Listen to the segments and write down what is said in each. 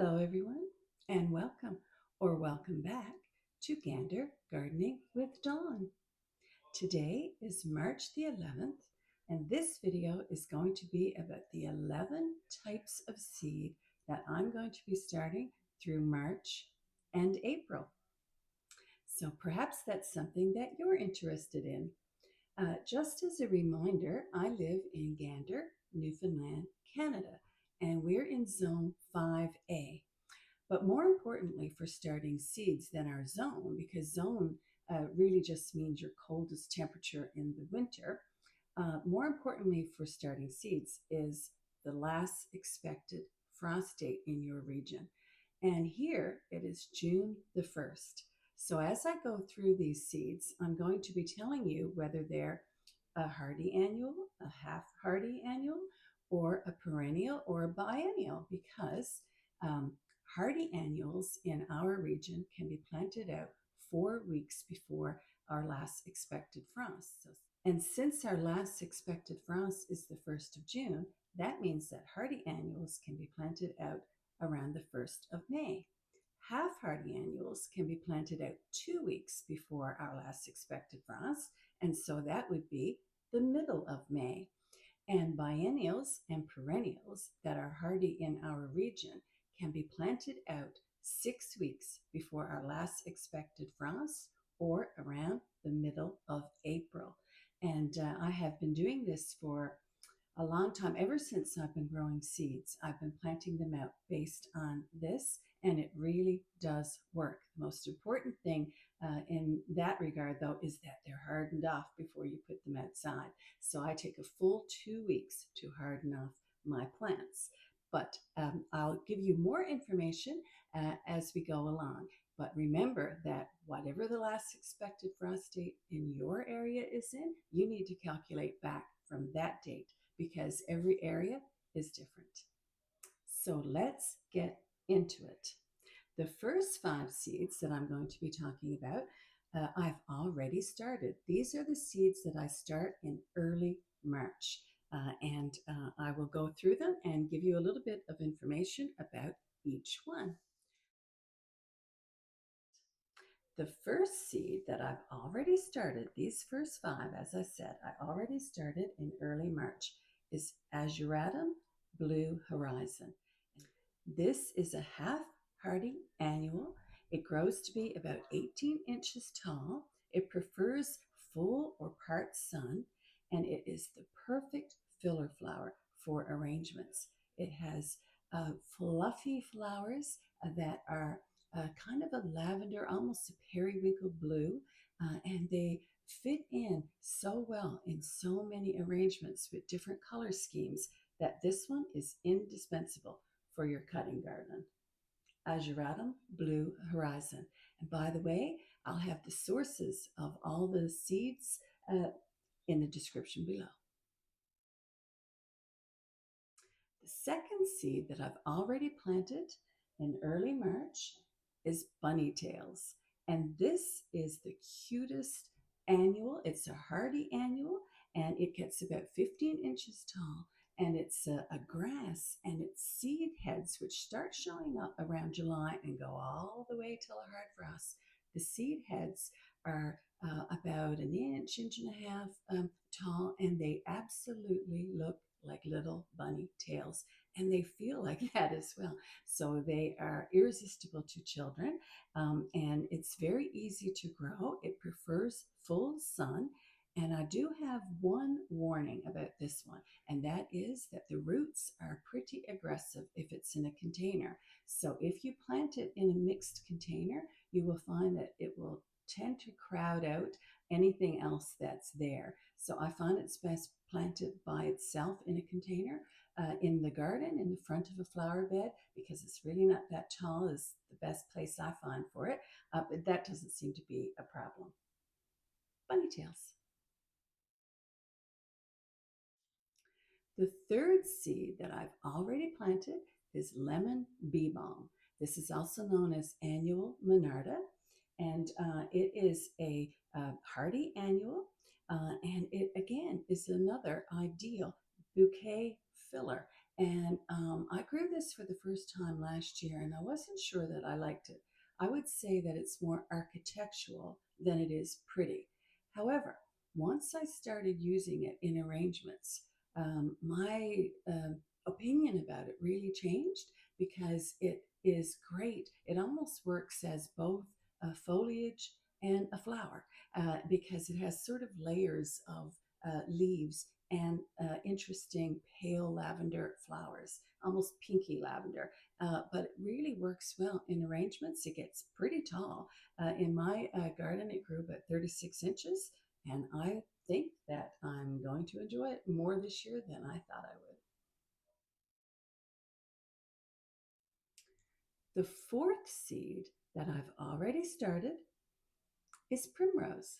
Hello, everyone, and welcome or welcome back to Gander Gardening with Dawn. Today is March the 11th, and this video is going to be about the 11 types of seed that I'm going to be starting through March and April. So perhaps that's something that you're interested in. Just as a reminder, I live in Gander, Newfoundland, Canada, and we're in Zone 5A. But more importantly for starting seeds than our zone, because zone really just means your coldest temperature in the winter, more importantly for starting seeds is the last expected frost date in your region. And here it is June the 1st. So as I go through these seeds, I'm going to be telling you whether they're a hardy annual, a half hardy annual, or a perennial or a biennial, because um, hardy annuals in our region can be planted out 4 weeks before our last expected frost. And since our last expected frost is the 1st of June, that means that hardy annuals can be planted out around the 1st of May. Half hardy annuals can be planted out 2 weeks before our last expected frost, and so that would be the middle of May. And biennials and perennials that are hardy in our region can be planted out 6 weeks before our last expected frost or around the middle of April. And I have been doing this for a long time. Ever since I've been growing seeds, I've been planting them out based on this, and it really does work. The most important thing in that regard, though, is that they're hardened off before you put them outside. So I take a full 2 weeks to harden off my plants. But I'll give you more information as we go along. But remember that whatever the last expected frost date in your area is in, you need to calculate back from that date because every area is different. So let's get into it. The first 5 seeds that I'm going to be talking about, I've already started. These are the seeds that I start in early March. And I will go through them and give you a little bit of information about each one. The first seed that I've already started, these first 5, as I said, I already started in early March, is Azuratum Blue Horizon. This is a half hardy annual. It grows to be about 18 inches tall. It prefers full or part sun, and it is the perfect filler flower for arrangements. It has fluffy flowers that are kind of a lavender, almost a periwinkle blue, and they fit in so well in so many arrangements with different color schemes that this one is indispensable for your cutting garden. Azuratum Blue Horizon. And by the way, I'll have the sources of all the seeds in the description below. The second seed that I've already planted in early March is Bunny Tails. And this is the cutest annual. It's a hardy annual and it gets about 15 inches tall. And it's a grass and it's seed heads which start showing up around July and go all the way till a hard frost. The seed heads are about an inch, inch and a half tall, and they absolutely look like little bunny tails, and they feel like that as well. So they are irresistible to children, and it's very easy to grow. It prefers full sun. And I do have one warning about this one, and that is that the roots are pretty aggressive if it's in a container. So if you plant it in a mixed container, you will find that it will tend to crowd out anything else that's there. So I find it's best planted by itself in a container in the garden, in the front of a flower bed, because it's really not that tall is the best place I find for it. But that doesn't seem to be a problem. Bunny tails. The third seed that I've already planted is lemon bee balm. This is also known as annual monarda, and it is a hardy annual, and it again is another ideal bouquet filler. And I grew this for the first time last year, and I wasn't sure that I liked it. I would say that it's more architectural than it is pretty. However, once I started using it in arrangements, my opinion about it really changed because it is great. It almost works as both a foliage and a flower because it has sort of layers of leaves and interesting pale lavender flowers, almost pinky lavender. But it really works well in arrangements. It gets pretty tall. In my garden, it grew about 36 inches, and I think that I'm going to enjoy it more this year than I thought I would. The fourth seed that I've already started is primrose,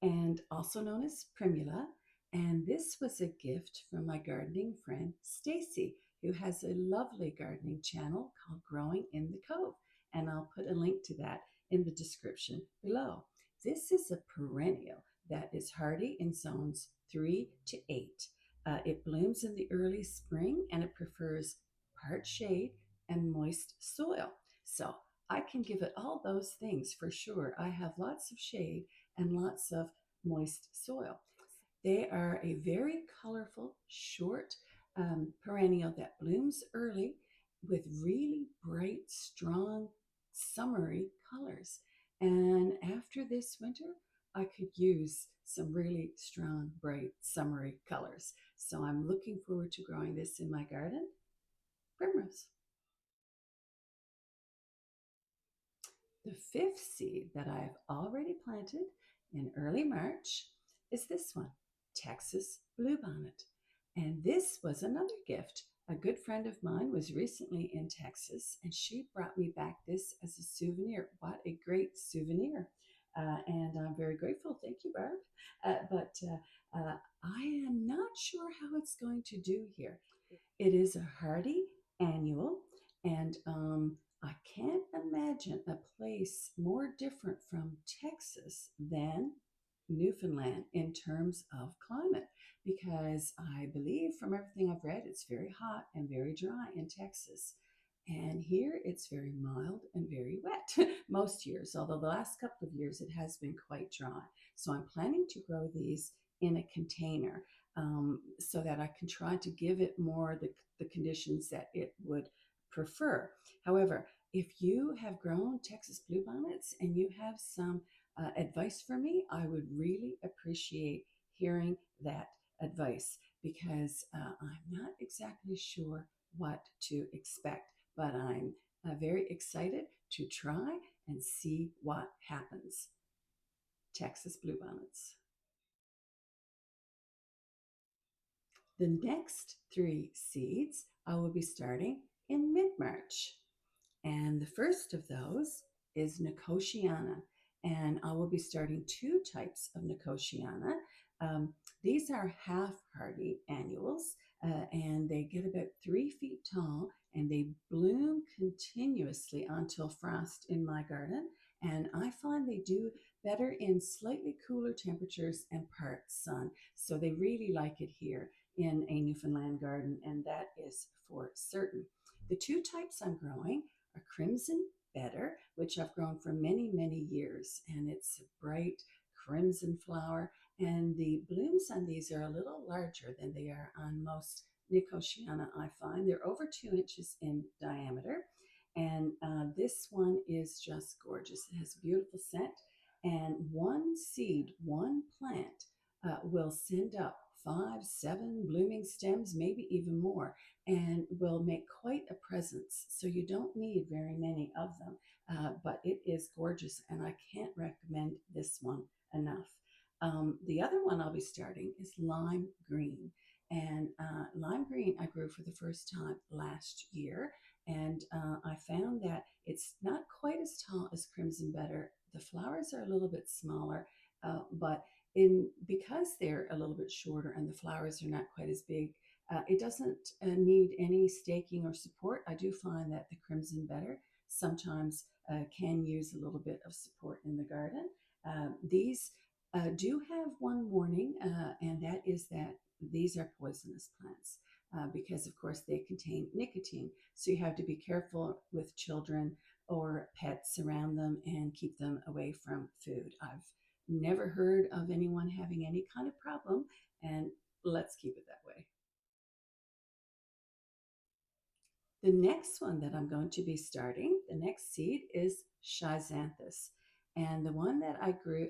and also known as primula. And this was a gift from my gardening friend Stacy, who has a lovely gardening channel called Growing in the Cove. And I'll put a link to that in the description below. This is a perennial that is hardy in zones 3 to 8. It blooms in the early spring and it prefers part shade and moist soil. So I can give it all those things for sure. I have lots of shade and lots of moist soil. They are a very colorful, short perennial that blooms early with really bright, strong, summery colors. And after this winter, I could use some really strong, bright, summery colors. So I'm looking forward to growing this in my garden. Primrose. The fifth seed that I've already planted in early March is this one, Texas Bluebonnet. And this was another gift. A good friend of mine was recently in Texas and she brought me back this as a souvenir. What a great souvenir! And I'm very grateful. Thank you, Barb. But I am not sure how it's going to do here. It is a hardy annual, and I can't imagine a place more different from Texas than Newfoundland in terms of climate, because I believe from everything I've read, it's very hot and very dry in Texas. And here it's very mild and very wet most years, although the last couple of years it has been quite dry. So I'm planning to grow these in a container so that I can try to give it more the conditions that it would prefer. However, if you have grown Texas bluebonnets and you have some advice for me, I would really appreciate hearing that advice because I'm not exactly sure what to expect, but I'm very excited to try and see what happens. Texas bluebonnets. The next three seeds I will be starting in mid March. And the first of those is Nicotiana. And I will be starting two types of Nicotiana. Um, these are half hardy annuals, and they get about 3 feet tall and they bloom continuously until frost in my garden. And I find they do better in slightly cooler temperatures and part sun. So they really like it here in a Newfoundland garden, and that is for certain. The two types I'm growing are Crimson Better, which I've grown for many, many years, and it's a bright crimson flower. And the blooms on these are a little larger than they are on most Nicotiana, I find. They're over 2 inches in diameter. And this one is just gorgeous. It has beautiful scent. And one seed, one plant will send up 5, 7 blooming stems, maybe even more, and will make quite a presence. So you don't need very many of them, but it is gorgeous, and I can't recommend this one enough. The other one I'll be starting is lime green. And lime green I grew for the first time last year, and I found that it's not quite as tall as Crimson Better. The flowers are a little bit smaller, but in because they're a little bit shorter and the flowers are not quite as big, it doesn't need any staking or support. I do find that the Crimson Better sometimes can use a little bit of support in the garden. These do have one warning, and that is that these are poisonous plants. because, of course, they contain nicotine. So you have to be careful with children or pets around them and keep them away from food. I've never heard of anyone having any kind of problem, and let's keep it that way. The next one that I'm going to be starting, the next seed is Schizanthus. And the one that I grew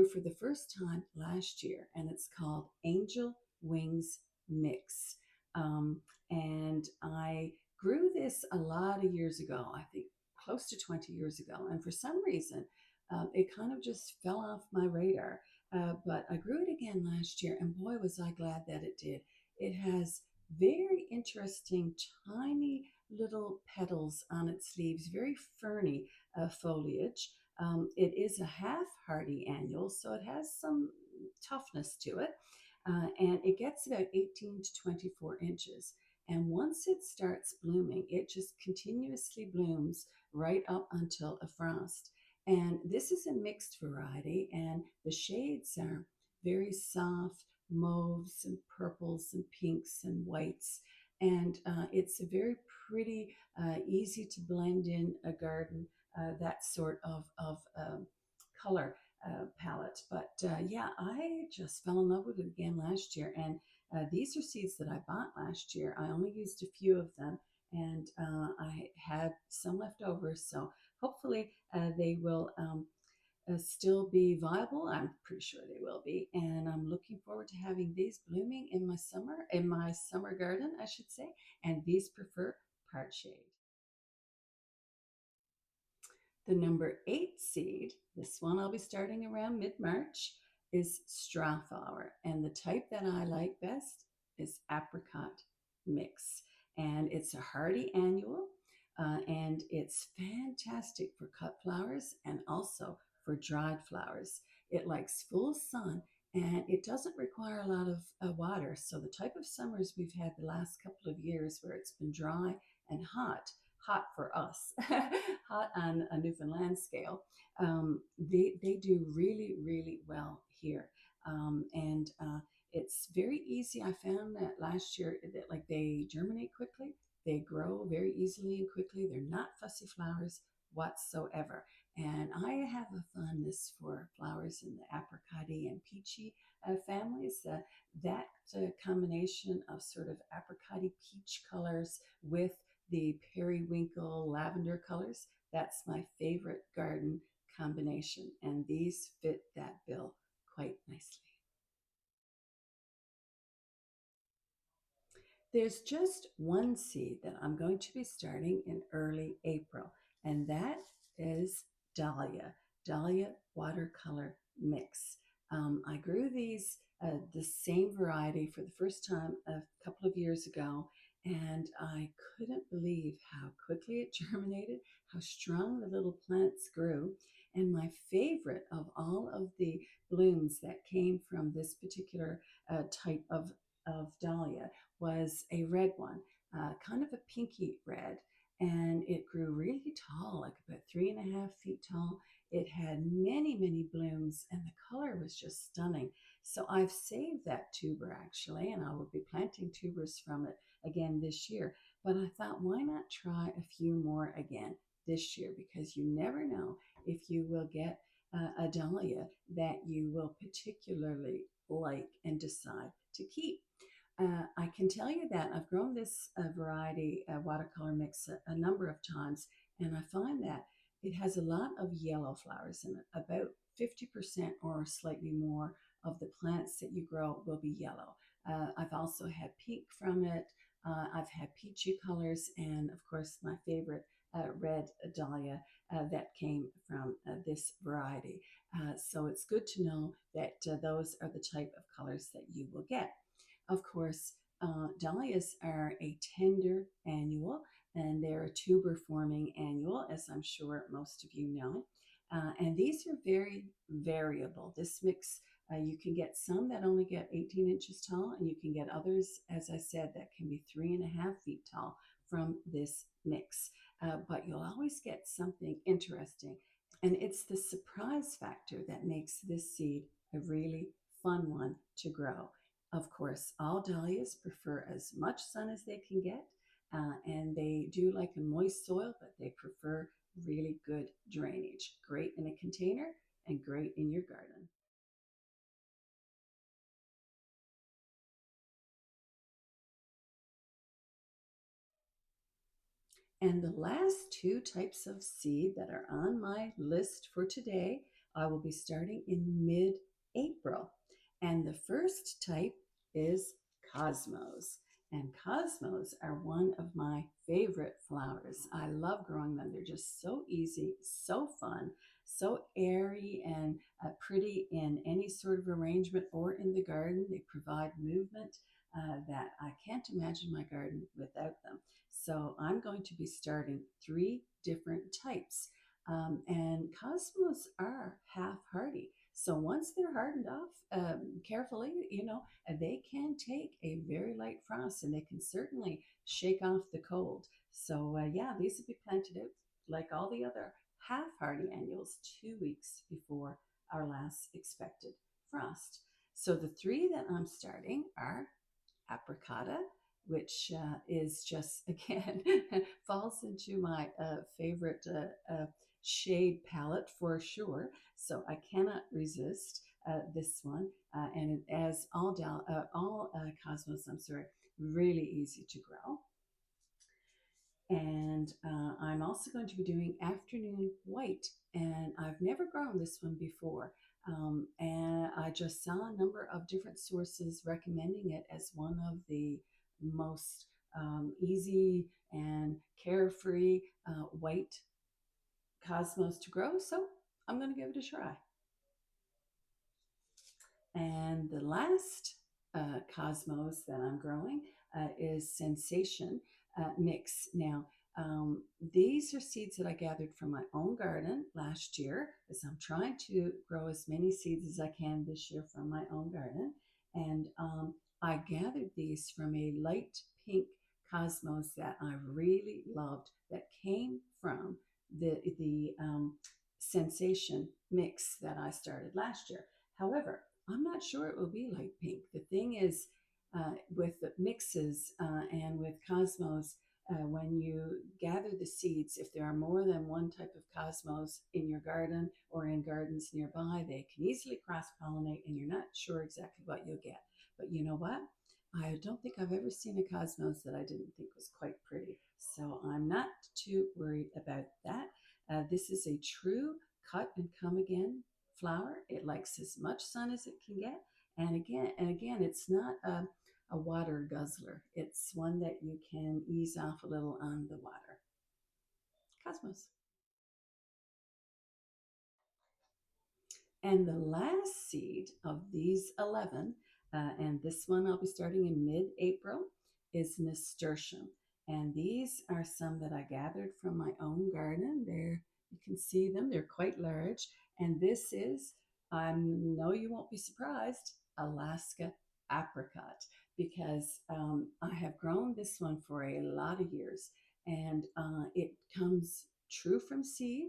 for the first time last year, and it's called Angel Wings Mix. Um, and I grew this a lot of years ago, I think close to 20 years ago. And for some reason, it kind of just fell off my radar. But I grew it again last year, and boy, was I glad that it did. It has very interesting, tiny little petals on its leaves, very ferny foliage. It is a half hardy annual, so it has some toughness to it. And it gets about 18 to 24 inches. And once it starts blooming, it just continuously blooms right up until a frost. And this is a mixed variety, and the shades are very soft mauves and purples and pinks and whites. And it's a very pretty, easy to blend in a garden, that sort of color palette. But yeah, I just fell in love with it again last year. And these are seeds that I bought last year. I only used a few of them, and I had some left over. So hopefully they will still be viable. I'm pretty sure they will be, and I'm looking forward to having these blooming in my summer garden, I should say. And these prefer part shade. The number 8 seed, this one I'll be starting around mid-March, is strawflower, and the type that I like best is apricot mix, and it's a hardy annual. And it's fantastic for cut flowers and also for dried flowers. It likes full sun, and it doesn't require a lot of water. So the type of summers we've had the last couple of years where it's been dry and hot for us, hot on a Newfoundland scale, they do really, really well here. And it's very easy. I found that last year that like they germinate quickly, they grow very easily and quickly. They're not fussy flowers whatsoever. And I have a fondness for flowers in the apricot and peachy families. That combination of sort of apricot peach colors with the periwinkle lavender colors, that's my favorite garden combination. And these fit that bill quite nicely. There's just one seed that I'm going to be starting in early April, and that is Dahlia watercolor mix. I grew these, the same variety for the first time a couple of years ago, and I couldn't believe how quickly it germinated, how strong the little plants grew. And my favorite of all of the blooms that came from this particular type of dahlia was a red one, kind of a pinky red. And it grew really tall, like about 3.5 feet tall. It had many, many blooms, and the color was just stunning. So I've saved that tuber actually, and I will be planting tubers from it again this year. But I thought, why not try a few more again this year? Because you never know if you will get a dahlia that you will particularly like and decide to keep. I can tell you that I've grown this variety watercolor mix a number of times, and I find that it has a lot of yellow flowers in it. About 50% or slightly more of the plants that you grow will be yellow. I've also had pink from it. I've had peachy colors, and of course, my favorite red dahlia that came from this variety. So it's good to know that those are the type of colors that you will get. Of course, dahlias are a tender annual, and they're a tuber forming annual, as I'm sure most of you know. And these are very variable. This mix, you can get some that only get 18 inches tall, and you can get others, as I said, that can be 3.5 feet tall from this mix. But you'll always get something interesting. And it's the surprise factor that makes this seed a really fun one to grow. Of course, all dahlias prefer as much sun as they can get, and they do like a moist soil, but they prefer really good drainage. Great in a container and great in your garden. And the last two types of seed that are on my list for today, I will be starting in mid April. And the first type is cosmos. And cosmos are one of my favorite flowers. I love growing them. They're just so easy, so fun, so airy and pretty in any sort of arrangement or in the garden. They provide movement that I can't imagine my garden without them. So I'm going to be starting three different types. And cosmos are half hardy. So once they're hardened off carefully, they can take a very light frost and they can certainly shake off the cold. So yeah, these will be planted out like all the other half hardy annuals 2 weeks before our last expected frost. So the three that I'm starting are apricota, which is just, again, falls into my favorite shade palette for sure. So I cannot resist this one. And as all cosmos, I'm sorry, really easy to grow. And I'm also going to be doing afternoon white. And I've never grown this one before. And I just saw a number of different sources recommending it as one of the most easy and carefree white cosmos to grow. So I'm going to give it a try. And the last cosmos that I'm growing is Sensation Mix. Now, these are seeds that I gathered from my own garden last year, as I'm trying to grow as many seeds as I can this year from my own garden. And I gathered these from a light pink cosmos that I really loved that came from the Sensation Mix that I started last year. However, I'm not sure it will be light pink. The thing is, with the mixes and with cosmos, when you gather the seeds, if there are more than one type of cosmos in your garden or in gardens nearby, they can easily cross pollinate and you're not sure exactly what you'll get. But you know what? I don't think I've ever seen a cosmos that I didn't think was quite pretty. So I'm not too worried about that. This is a true cut and come again flower. It likes as much sun as it can get. And again, it's not a water guzzler. It's one that you can ease off a little on the water. Cosmos. And the last seed of these 11, and this one I'll be starting in mid April, is nasturtium. And these are some that I gathered from my own garden. There, you can see them, they're quite large. And this is, I know you won't be surprised, Alaska apricot, because I have grown this one for a lot of years. And it comes true from seed,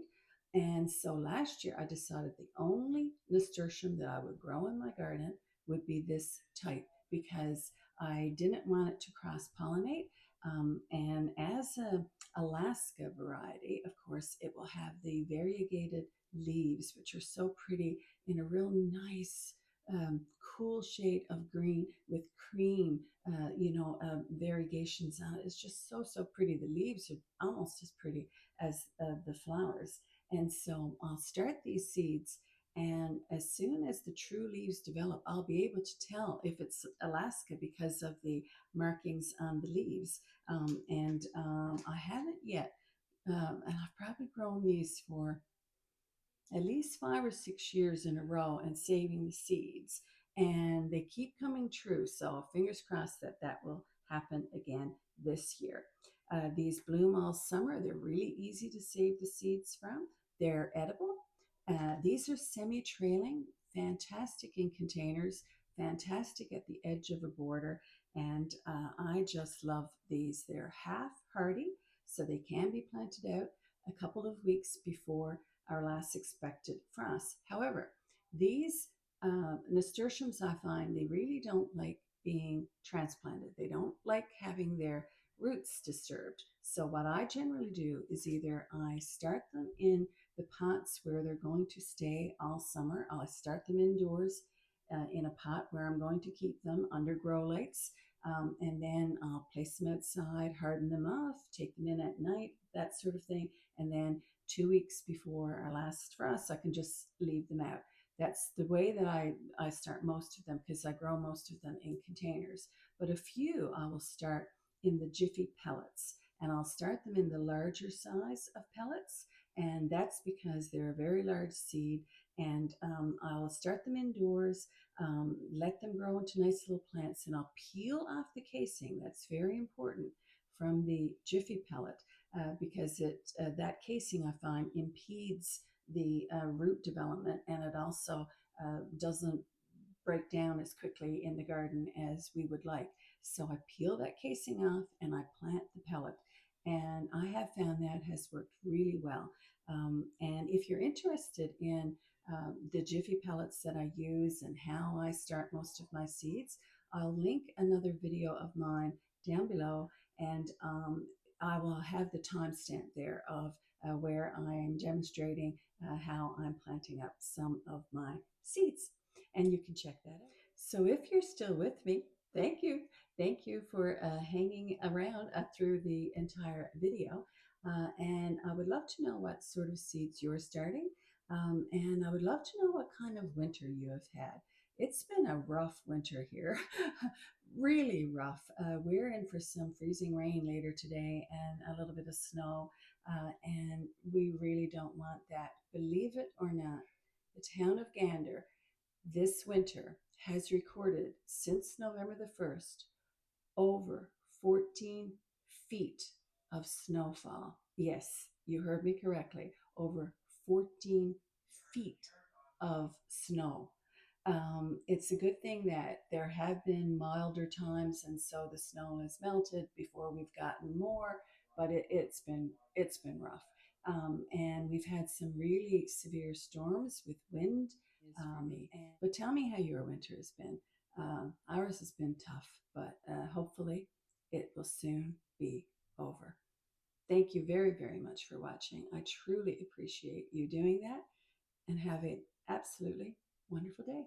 and so last year I decided the only nasturtium that I would grow in my garden would be this type because I didn't want it to cross pollinate. And as a Alaska variety, of course, it will have the variegated leaves, which are so pretty in a real nice, cool shade of green with cream, variegations on it. It's just so, so pretty. The leaves are almost as pretty as the flowers. And so I'll start these seeds, and as soon as the true leaves develop, I'll be able to tell if it's Alaska because of the markings on the leaves. And I haven't yet, and I've probably grown these for at least 5 or 6 years in a row and saving the seeds. And they keep coming true. So fingers crossed that that will happen again this year. These bloom all summer. They're really easy to save the seeds from. They're edible. These are semi-trailing, fantastic in containers, fantastic at the edge of a border. And I just love these. They're half hardy, so they can be planted out a couple of weeks before our last expected frost. However, these nasturtiums, I find they really don't like being transplanted. They don't like having their roots disturbed. So what I generally do is either I start them in the pots where they're going to stay all summer. I'll start them indoors in a pot where I'm going to keep them under grow lights. And then I'll place them outside, harden them off, take them in at night, that sort of thing. And then 2 weeks before our last frost, I can just leave them out. That's the way that I start most of them because I grow most of them in containers. But a few I will start in the Jiffy pellets, and I'll start them in the larger size of pellets. And that's because they're a very large seed. And I'll start them indoors, let them grow into nice little plants, and I'll peel off the casing. That's very important from the Jiffy pellet because that casing I find impedes the root development, and it also doesn't break down as quickly in the garden as we would like. So I peel that casing off and I plant the pellet. And I have found that has worked really well. And if you're interested in the Jiffy pellets that I use and how I start most of my seeds, I'll link another video of mine down below, and I will have the timestamp there of where I am demonstrating how I'm planting up some of my seeds, and you can check that out. So if you're still with me, thank you. Thank you for hanging around through the entire video. And I would love to know what sort of seeds you're starting. And I would love to know what kind of winter you have had. It's been a rough winter here, really rough. We're in for some freezing rain later today and a little bit of snow, and we really don't want that. Believe it or not, the town of Gander this winter has recorded since November the 1st over 14 feet of snowfall. Yes, you heard me correctly. Over 14 feet of snow. It's a good thing that there have been milder times, and so the snow has melted before we've gotten more. But it's been rough, and we've had some really severe storms with wind. But tell me how your winter has been. Ours has been tough, but hopefully it will soon be over. Thank you very, very much for watching. I truly appreciate you doing that, and have an absolutely wonderful day.